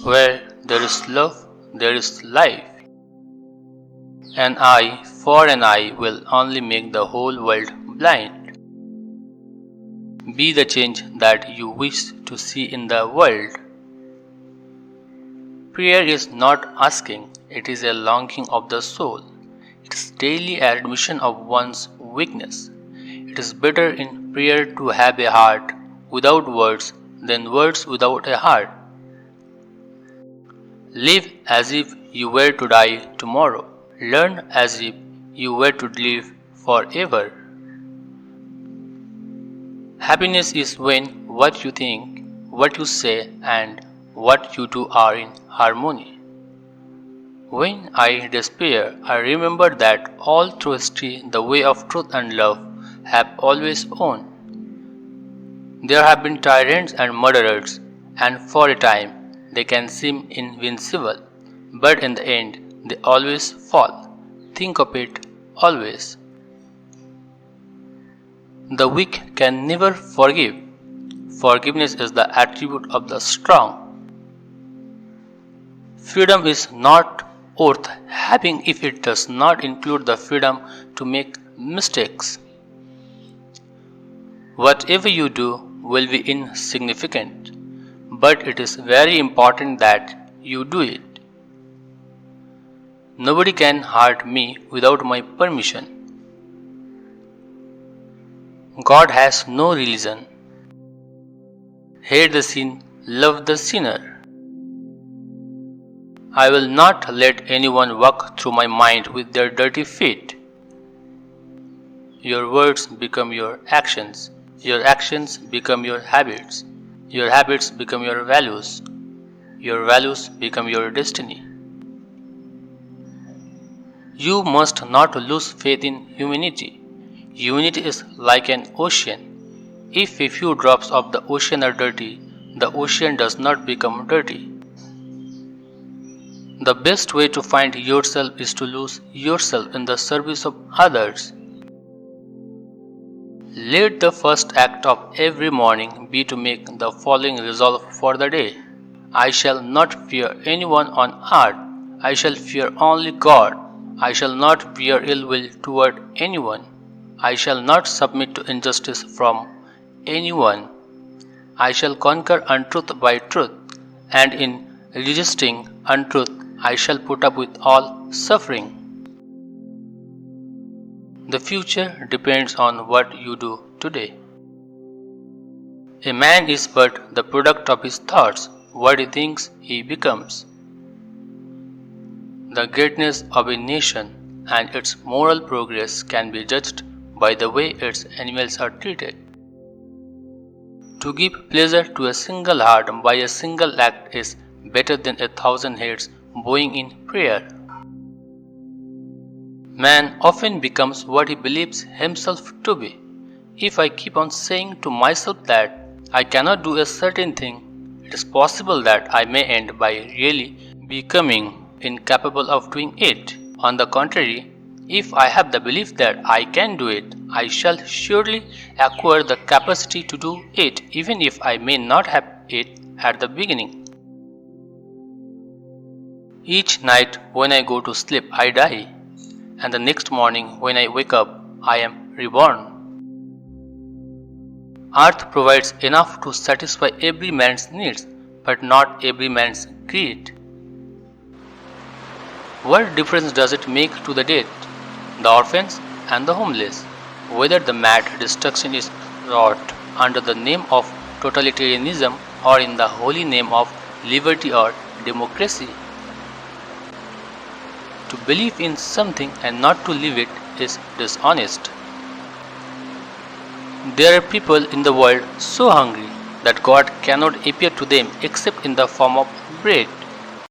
Where there is love, there is life. An eye for an eye will only make the whole world blind. Be the change that you wish to see in the world. Prayer is not asking, it is a longing of the soul. It is daily admission of one's weakness. It is better in prayer to have a heart without words than words without a heart. Live as if you were to die tomorrow. Learn as if you were to live forever. Happiness is when what you think, what you say, and what you do are in harmony. When I despair, I remember that all through history the way of truth and love have always won. There have been tyrants and murderers, and for a time they can seem invincible, but in the end they always fall. Think of it always. The weak can never forgive. Forgiveness is the attribute of the strong. Freedom is not worth having if it does not include the freedom to make mistakes. Whatever you do will be insignificant, but it is very important that you do it. Nobody can hurt me without my permission. God has no religion. Hate the sin, love the sinner. I will not let anyone walk through my mind with their dirty feet. Your words become your actions. Your actions become your habits. Your habits become your values. Your values become your destiny. You must not lose faith in humanity. Humanity is like an ocean. If a few drops of the ocean are dirty, the ocean does not become dirty. The best way to find yourself is to lose yourself in the service of others. Let the first act of every morning be to make the following resolve for the day. I shall not fear anyone on earth. I shall fear only God. I shall not bear ill will toward anyone. I shall not submit to injustice from anyone. I shall conquer untruth by truth, and in resisting untruth, I shall put up with all suffering. The future depends on what you do today. A man is but the product of his thoughts. What he thinks, he becomes. The greatness of a nation and its moral progress can be judged by the way its animals are treated. To give pleasure to a single heart by a single act is better than 1,000 heads bowing in prayer. Man often becomes what he believes himself to be. If I keep on saying to myself that I cannot do a certain thing, it is possible that I may end by really becoming incapable of doing it. On the contrary, if I have the belief that I can do it, I shall surely acquire the capacity to do it, even if I may not have it at the beginning. Each night when I go to sleep, I die, and the next morning when I wake up, I am reborn. Earth provides enough to satisfy every man's needs, but not every man's greed. What difference does it make to the dead, the orphans, and the homeless, whether the mad destruction is wrought under the name of totalitarianism or in the holy name of liberty or democracy? To believe in something and not to live it is dishonest. There are people in the world so hungry that God cannot appear to them except in the form of bread.